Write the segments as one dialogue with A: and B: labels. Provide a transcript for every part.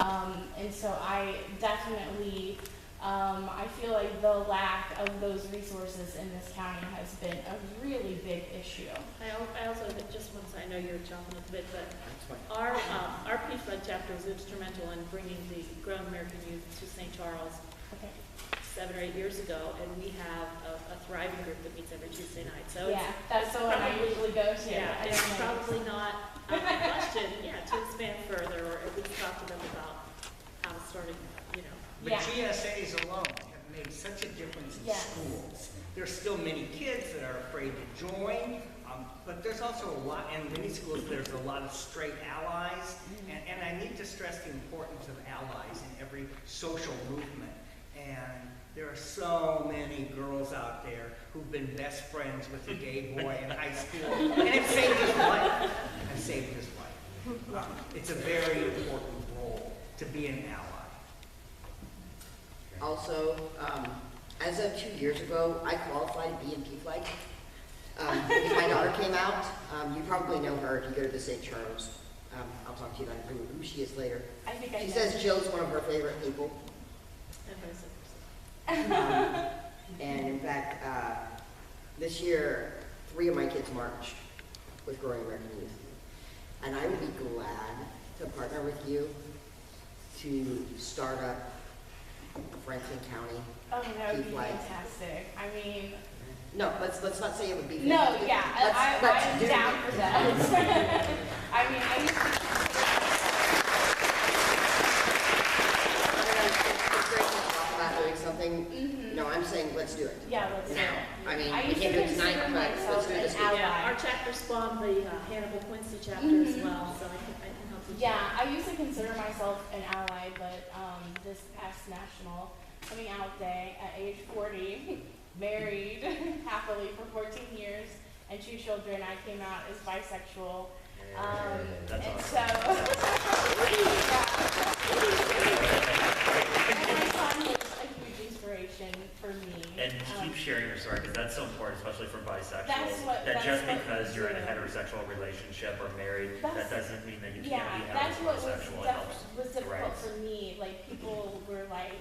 A: And so I definitely, I feel like the lack of those resources in this county has been a really big issue.
B: I also, just once, I know you're jumping a bit, but our Peace Flag chapter was instrumental in bringing the grown American youth to St. Charles 7 or 8 years ago, and we have a thriving group that meets every Tuesday night. So
A: yeah, that's the one I usually go to.
B: Yeah, it's probably not a question, to expand further, or at least talk to them about how it's starting,
C: But GSAs alone have made such a difference in schools. There's still many kids that are afraid to join, but there's also a lot, in many schools there's a lot of straight allies, and I need to stress the importance of allies in every social movement. And there are so many girls out there who've been best friends with a gay boy in high school, and it saved his life. And saved his life. It's a very important role to be an ally.
D: Also, as of 2 years ago, I qualified to be in P-Flag. Because my daughter came out. You probably know her if you go to the St. Charles. I'll talk to you about who she is later.
A: I think I
D: She
A: know.
D: says Jill's one of her favorite people. And in fact, this year, 3 of my kids marched with Growing American Youth. And I would be glad to partner with you to start up Franklin County.
A: Oh, that would be
D: P-Flag.
A: fantastic. I mean,
D: No, let's not say it would be.
A: no,
D: fantastic.
A: yeah,
D: Let's
A: I'm
D: do
A: down
D: it.
A: for that. I mean, I used to
D: It's great to talk about doing something. No, I'm saying let's do it.
A: Yeah, let's do
D: Now.
A: it.
D: I mean,
A: I
D: we
A: used
D: can't
A: to
D: do it tonight,
A: consider
D: but let's
A: myself
D: do
A: an
D: this.
A: ally.
B: Yeah, our chapter spawned the Hannibal Quincy chapter as well, so I can help you.
A: Yeah, I used to consider myself an ally, but this past National Coming Out Day at age 40, married happily for 14 years and 2 children, I came out as bisexual.
E: That's
A: and
E: awesome.
A: so, and my son was a huge inspiration for me.
E: And keep sharing your story, because that's so important, especially for bisexuals.
A: That's
E: that just
A: what
E: because you're in a
A: yeah.
E: heterosexual relationship or married, that doesn't mean that you can't
A: Yeah,
E: be
A: that's what was,
E: heterosexual. It helps.
A: was difficult
E: Right.
A: for me. Like, people were like,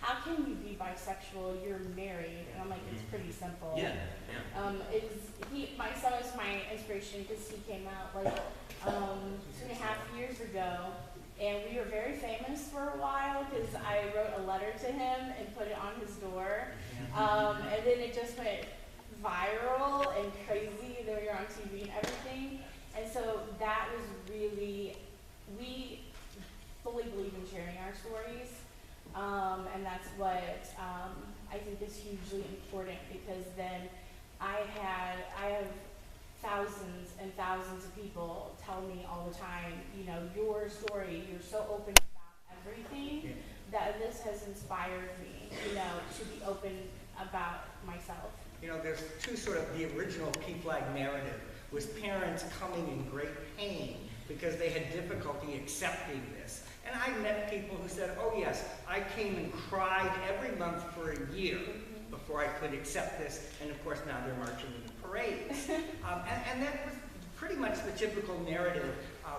A: how can you be bisexual? You're married. And I'm like, it's pretty simple.
E: Yeah.
A: My son was my inspiration because he came out like 2.5 years ago. And we were very famous for a while because I wrote a letter to him and put it on his door. And then it just went viral and crazy. Then we were on TV and everything. And so that was really, we fully believe in sharing our stories. And that's what I think is hugely important, because then I have thousands and thousands of people tell me all the time, your story, you're so open about everything, that this has inspired me, to be open about myself.
C: There's two sort of, the original P-Flag narrative was parents coming in great pain because they had difficulty accepting this. And I met people who said, oh yes, I came and cried every month for a year before I could accept this, and of course now they're marching in the parades. And that was pretty much the typical narrative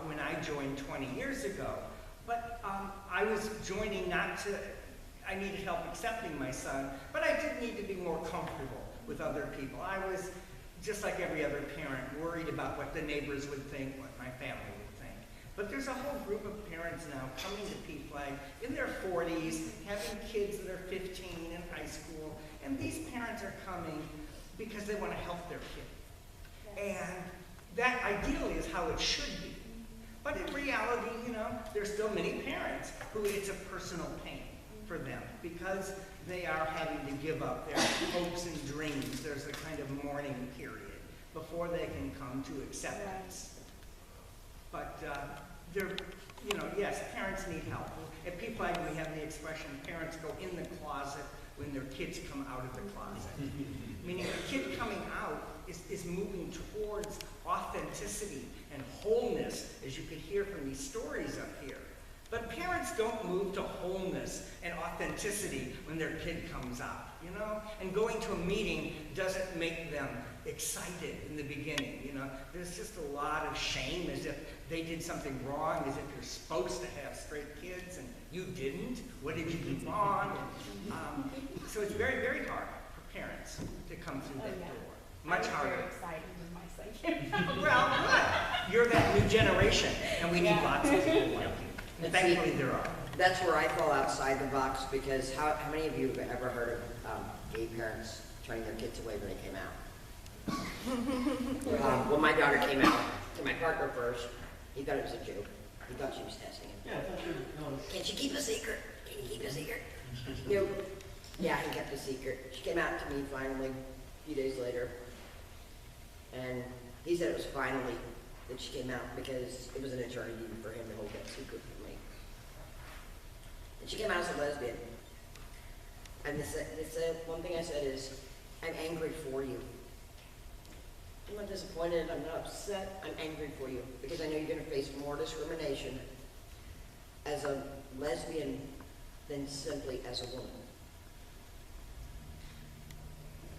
C: when I joined 20 years ago. But I was joining I needed help accepting my son, but I did need to be more comfortable with other people. I was, just like every other parent, worried about what the neighbors would think, what my family would think. But there's a whole group of parents now coming to P-Flag in their 40s, having kids that are 15 in high school, and these parents are coming because they want to help their kid. And that ideally is how it should be. But in reality, there's still many parents who it's a personal pain for them because they are having to give up their hopes and dreams. There's a kind of mourning period before they can come to acceptance. But yes, parents need help. At P-Flag, we have the expression, parents go in the closet when their kids come out of the closet. Meaning a kid coming out is moving towards authenticity and wholeness, as you could hear from these stories up here. But parents don't move to wholeness and authenticity when their kid comes out, And going to a meeting doesn't make them excited in the beginning, There's just a lot of shame, as if they did something wrong, as if you're supposed to have straight kids. And You didn't? What did you do wrong? So it's very, very hard for parents to come through that door. Much harder.
A: I was very excited when my son came out.
C: Well, good. You're that new generation, and we need lots of people like you. And thankfully there are.
D: That's where I fall outside the box, because how many of you have ever heard of gay parents turning their kids away when they came out? When my daughter came out to my partner first, he thought it was a joke. He thought she was testing him.
F: Yeah, I thought you were.
D: Can't you keep a secret? Can you keep a secret? Nope. Yeah, he kept a secret. She came out to me finally a few days later. And he said it was finally that she came out because it was an eternity for him to hold that secret from me. And she came out as a lesbian. And one thing I said is, I'm angry for you. I'm not disappointed, I'm not upset, I'm angry for you. Because I know you're going to face more discrimination as a lesbian than simply as a woman.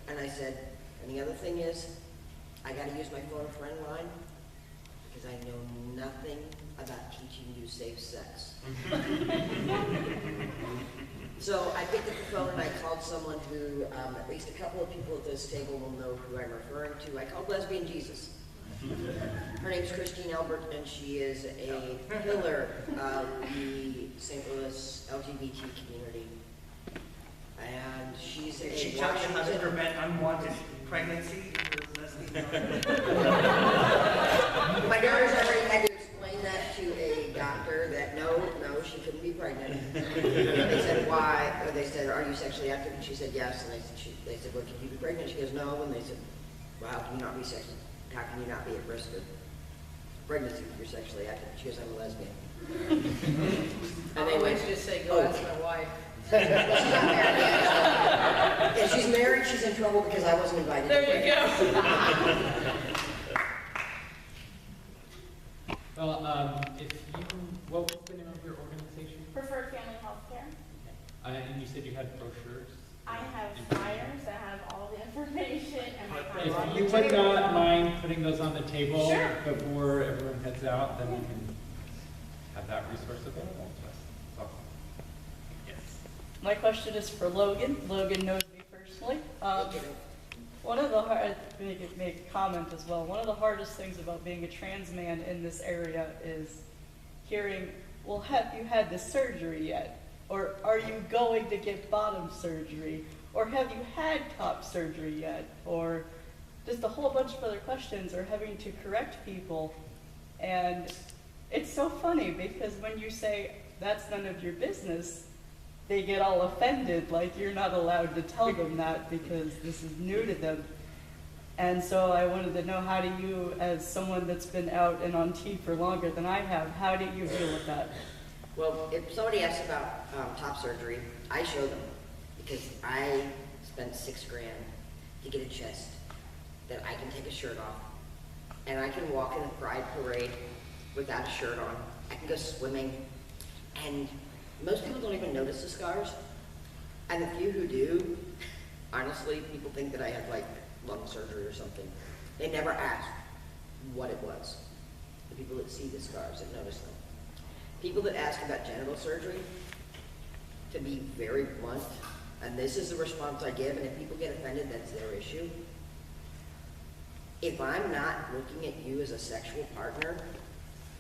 D: And I said, and the other thing is, I got to use my phone friend line because I know nothing about teaching you safe sex. So I picked up the phone and I called someone who, at least a couple of people at this table will know who I'm referring to. I called Lesbian Jesus. Her name's Christine Albert, and she is a pillar of the St. Louis LGBT community. And she's
C: Did she tell you how to prevent unwanted pregnancy for lesbian?
D: My daughter's already had to explain that to a doctor that no, she couldn't be pregnant. They said, why? Or they said, are you sexually active? And she said, yes. And they said, well, can you be pregnant? She goes, no. And they said, well, how can you not be sexually? How can you not be at risk of pregnancy if you're sexually active? She goes, I'm a lesbian.
G: I always just say, go ask my wife.
D: She's not married yet. If she's married, she's in trouble because I wasn't invited.
B: There you go.
F: Well, if you, what was the name of your organization?
A: Preferred Family Healthcare.
F: And you said you had brochures?
A: I have flyers that have all the information and my contact.
F: If you would not mind putting those on the table
A: Sure.
F: before everyone heads out, then we can have that resource available to us. That's awesome. Yes.
H: My question is for Logan. Logan knows me personally. One of the hard, make a comment as well. One of the hardest things about being a trans man in this area is hearing, well, have you had the surgery yet? Or are you going to get bottom surgery? Or have you had top surgery yet? Or just a whole bunch of other questions, or having to correct people. And it's so funny because when you say that's none of your business, they get all offended, like you're not allowed to tell them that because this is new to them. And so I wanted to know, how do you, as someone that's been out and on TV for longer than I have, how do you deal with that?
D: Well, if somebody asks about top surgery, I show them because I spent $6,000 to get a chest that I can take a shirt off, and I can walk in a pride parade without a shirt on. I can go swimming, and most people don't even notice the scars. And the few who do, honestly, people think that I had like lung surgery or something. They never ask what it was. The people that see the scars, that notice them. People that ask about genital surgery, to be very blunt, and this is the response I give, and if people get offended, that's their issue. If I'm not looking at you as a sexual partner,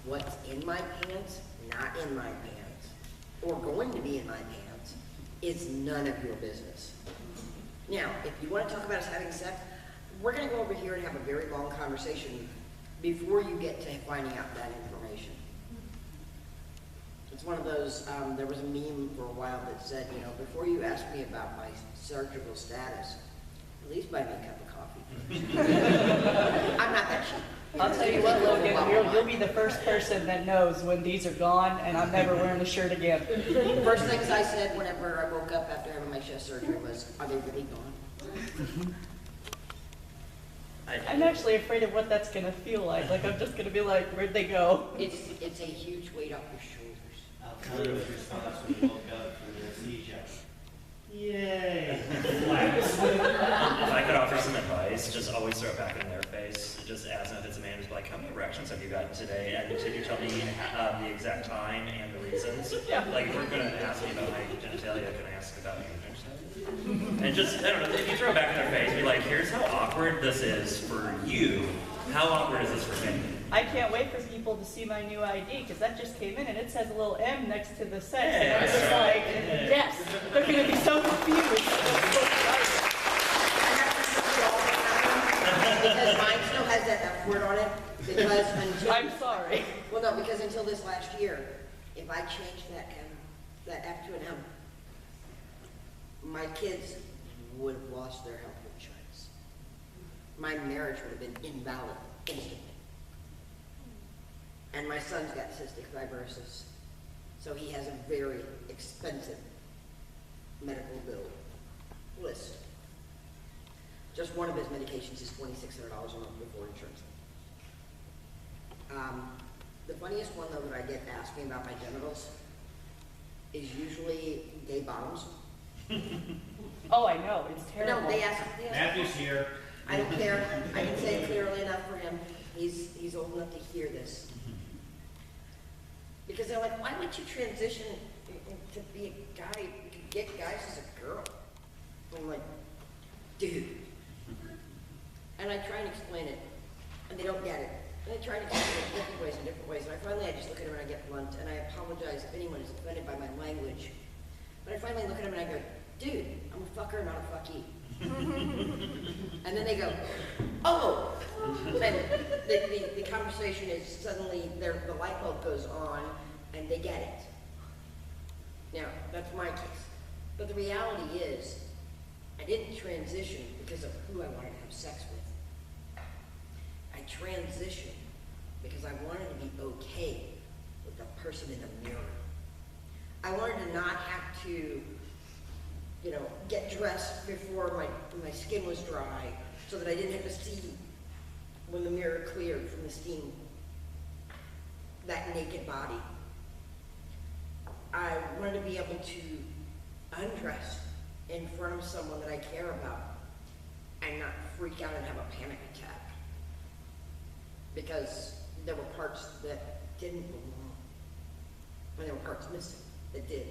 D: what's in my pants, not in my pants, or going to be in my pants, is none of your business. Now, if you want to talk about us having sex, we're going to go over here and have a very long conversation before you get to finding out that information. It's one of those, there was a meme for a while that said, you know, before you ask me about my surgical status, at least buy me a cup of coffee. I'm not that cheap.
H: I'll tell you what, Logan, you'll be the first person that knows when these are gone and I'm never wearing a shirt again.
D: The first things I said whenever I woke up after having my chest surgery was, are they really gone?
H: I'm actually afraid of what that's going to feel like. Like, I'm just going to be like, where'd they go?
D: It's a huge weight off your shoulders.
I: Alexander's response when he woke up from the seizure. Yay!
E: If I could offer some advice, just always throw it back in their face. Just ask them if it's a man, just be like, how many erections have you gotten today? And could you tell me the exact time and the reasons.
H: Yeah.
E: Like, if we're gonna ask me about my genitalia, can I ask about your genitalia? And just, I don't know, if you throw it back in their face, be like, here's how awkward this is for you. How awkward is this for me?
H: I can't wait for people to see my new ID, because that just came in and it says a little M next to the sex. And I was just like, yes, they're going to be so confused.
D: Because mine still has that F word on it, because until...
H: I'm sorry.
D: Well, no, because until this last year, if I changed that M, that F to an M, my kids would have lost their health insurance. My marriage would have been invalid instantly. And my son's got cystic fibrosis, so he has a very expensive medical bill list. Just one of his medications is $2,600 a month before insurance. The funniest one, though, that I get asked me about my genitals is usually gay bottoms.
H: Oh, I know, it's terrible.
D: No, they ask
I: Matthew's here.
D: I don't care. I can say it clearly enough for him. He's old enough to hear this. Because they're like, why would you transition to be a guy? You could get guys as a girl. I'm like, dude. And I try and explain it, and they don't get it. And I try to explain it in different ways. And I just look at them and I get blunt, and I apologize if anyone is offended by my language. But I finally look at them and I go, dude, I'm a fucker, not a fucky. And then they go, oh! And the conversation is suddenly, the light bulb goes on, and they get it. Now, that's my case. But the reality is, I didn't transition because of who I wanted to have sex with. I transitioned because I wanted to be okay with the person in the mirror. I wanted to not have to, get dressed before my skin was dry, so that I didn't have to see when the mirror cleared from the steam that naked body. I wanted to be able to undress in front of someone that I care about and not freak out and have a panic attack because there were parts that didn't belong and there were parts missing that did.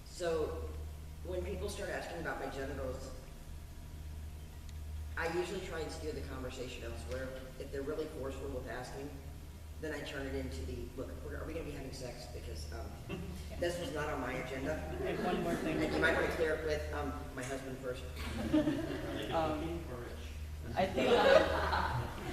D: So when people start asking about my genitals, I usually try and steer the conversation elsewhere. If they're really forceful with asking, then I turn it into look, are we going to be having sex? Because this was not on my agenda.
H: And one more thing.
D: And you might want to clear it with my husband first.
H: I think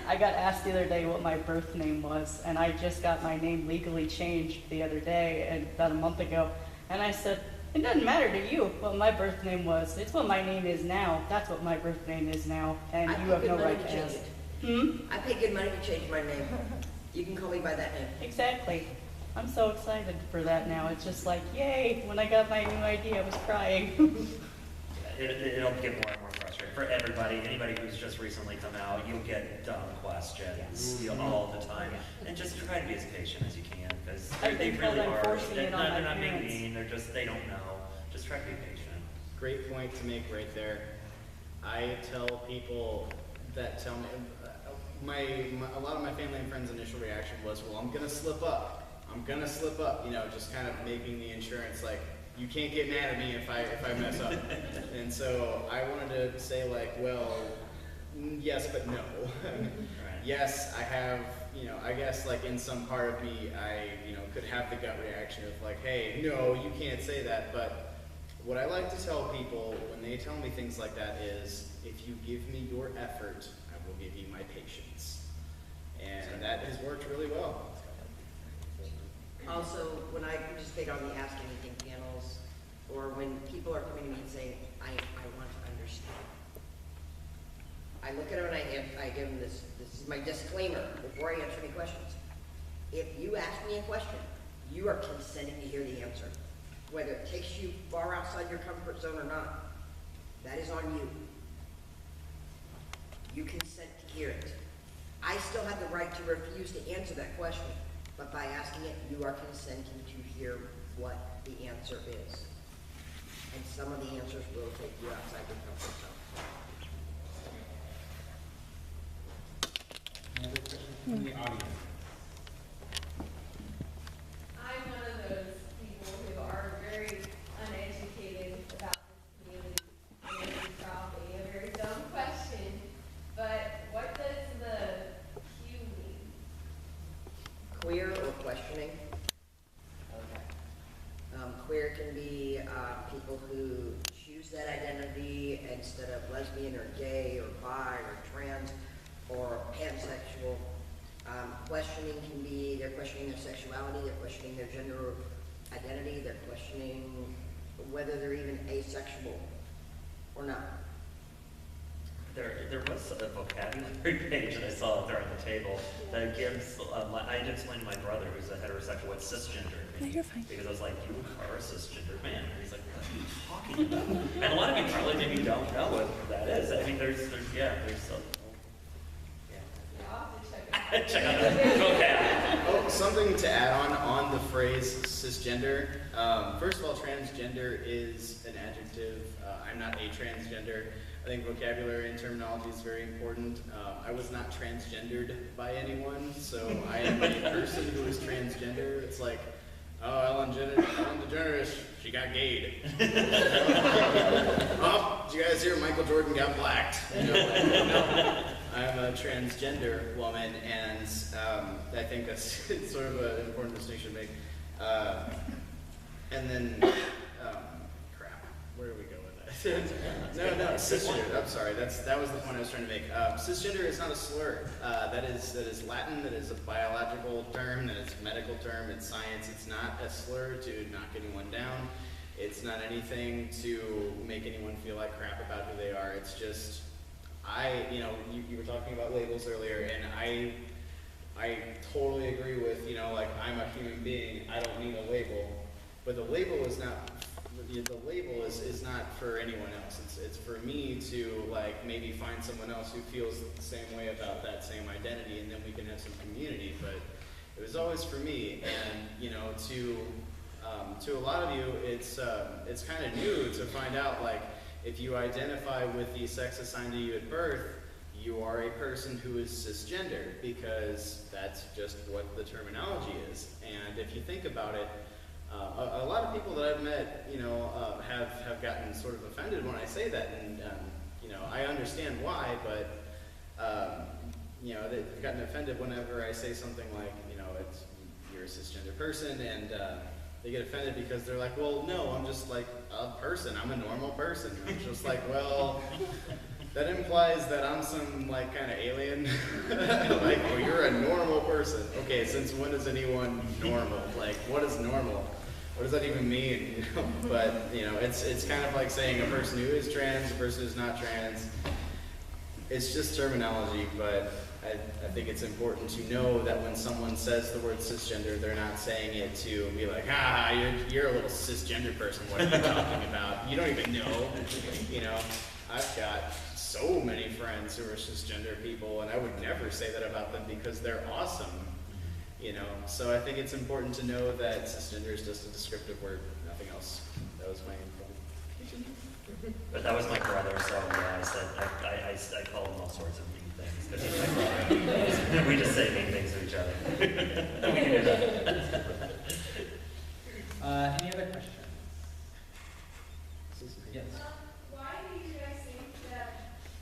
H: I got asked the other day what my birth name was, and I just got my name legally changed the other day, and about a month ago, and I said, it doesn't matter to you what my birth name was. It's what my name is now. That's what my birth name is now, and you have no right to ask.
D: I pay good money to change my name. You can call me by that name.
H: Exactly. I'm so excited for that now. It's just like, yay! When I got my new ID, I was crying.
E: It'll get more and more frustrating for everybody. Anybody who's just recently come out, you'll get dumb questions all the time. And just try to be as patient as you can, because they really are. They're not being mean. They don't know. Just try to be patient.
J: Great point to make right there. I tell people that tell me, a lot of my family and friends' initial reaction was, well, I'm gonna slip up. Just kind of making the insurance like, you can't get mad at me if I mess up. And so I wanted to say well, yes, but no. Yes, I have, I guess in some part of me, I, could have the gut reaction of hey, no, you can't say that. But what I like to tell people when they tell me things like that is, if you give me your effort, I will give you my patience. And that has worked really well.
D: Also, when I participate on the Ask Anything panels, or when people are coming to me and saying, I want to understand, I look at them and I give them this is my disclaimer before I answer any questions. If you ask me a question, you are consenting to hear the answer. Whether it takes you far outside your comfort zone or not, that is on you. You consent to hear it. I still have the right to refuse to answer that question, but by asking it, you are consenting to hear what the answer is. And some of the answers will take you outside your comfort zone.
F: Any other questions from the audience?
D: people who choose that identity instead of lesbian or gay or bi or trans or pansexual. Questioning can be, they're questioning their sexuality, they're questioning their gender identity, they're questioning whether they're even asexual or not.
E: There was a vocabulary page that I saw out there on the table that gives, I had to explain to my brother, who's a heterosexual, what cisgender means.
H: No, you're fine.
E: Because I was like, you are a cisgender man. And he's like, what are you talking about? And a lot of you probably maybe don't know what that is. I mean, there's some, yeah. Check out that vocab.
J: Oh, something to add on the phrase cisgender. First of all, transgender is an adjective. I'm not a transgender. I think vocabulary and terminology is very important. I was not transgendered by anyone, so I am a person who is transgender. It's like, oh, Ellen DeGeneres, she got gayed. Oh, did you guys hear Michael Jordan got blacked? You know, like, no. I'm a transgender woman, and I think that's sort of an important distinction to make. And then, crap, where do we go with that? No, cisgender. I'm sorry. That was the point I was trying to make. Cisgender is not a slur. That is Latin. That is a biological term. That is a medical term. It's science. It's not a slur to knock anyone down. It's not anything to make anyone feel like crap about who they are. It's just, you were talking about labels earlier, and I totally agree with, like, I'm a human being. I don't need a label. But the label is not. The label is not for anyone else. It's for me to, like, maybe find someone else who feels the same way about that same identity, and then we can have some community. But it was always for me, and to a lot of you, it's kind of new to find out, like, if you identify with the sex assigned to you at birth, you are a person who is cisgender, because that's just what the terminology is. And if you think about it, a lot of people that I've met, have gotten sort of offended when I say that, and I understand why, but they've gotten offended whenever I say something like, you're a cisgender person, and they get offended because they're like, well, no, I'm just like a person. I'm a normal person. And I'm just like, well, that implies that I'm some, like, kind of alien. Like, oh, you're a normal person. Okay, since when is anyone normal? Like, what is normal? What does that even mean? But, it's kind of like saying a person who is trans, a person who's not trans. It's just terminology, but I think it's important to know that when someone says the word cisgender, they're not saying it to be like, you're a little cisgender person, what are you talking about? You don't even know. I've got so many friends who are cisgender people, and I would never say that about them because they're awesome. So I think it's important to know that cisgender is just a descriptive word, nothing else. That was my point.
E: But that was my brother, so yeah, I said, I call him all sorts of mean things, because he's my brother. We just say mean things to each other. We can do that.
F: Any other questions? Yes.
K: Why do you guys think that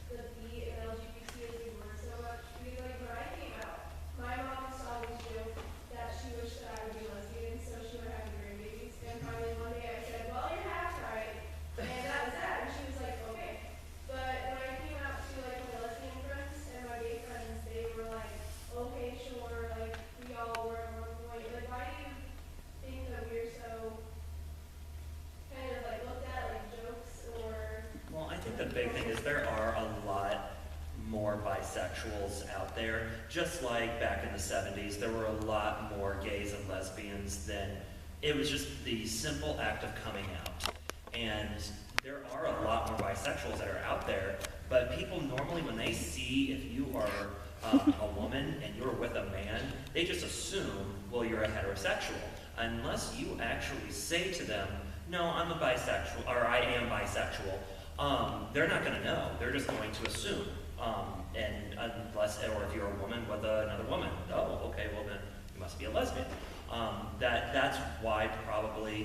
K: the B and LGBT is being word so much? Because, like, when I came out, my mom used to always joke that she wished that I would be lesbian, so she would have grandbabies. And finally one day I said, well, you're half right. And that was that. And she was like, okay. But when I came out to, like, my lesbian friends and my gay friends, they were like, okay, sure, like, we all were at one point. Like, why do you think that we're so kind of, like, looked at like jokes or...
E: Well, I think the big thing is there are a lot more bisexuals out there. Just like back in the 70s, there were a lot more gays and lesbians than, it was just the simple act of coming out. And there are a lot more bisexuals that are out there, but people normally, when they see if you are a woman and you're with a man, they just assume, well, you're a heterosexual. Unless you actually say to them, no, I'm a bisexual, or I am bisexual, they're not going to know. They're just going to assume. And unless, or if you're a woman with another woman, oh, okay, well then you must be a lesbian. That's why probably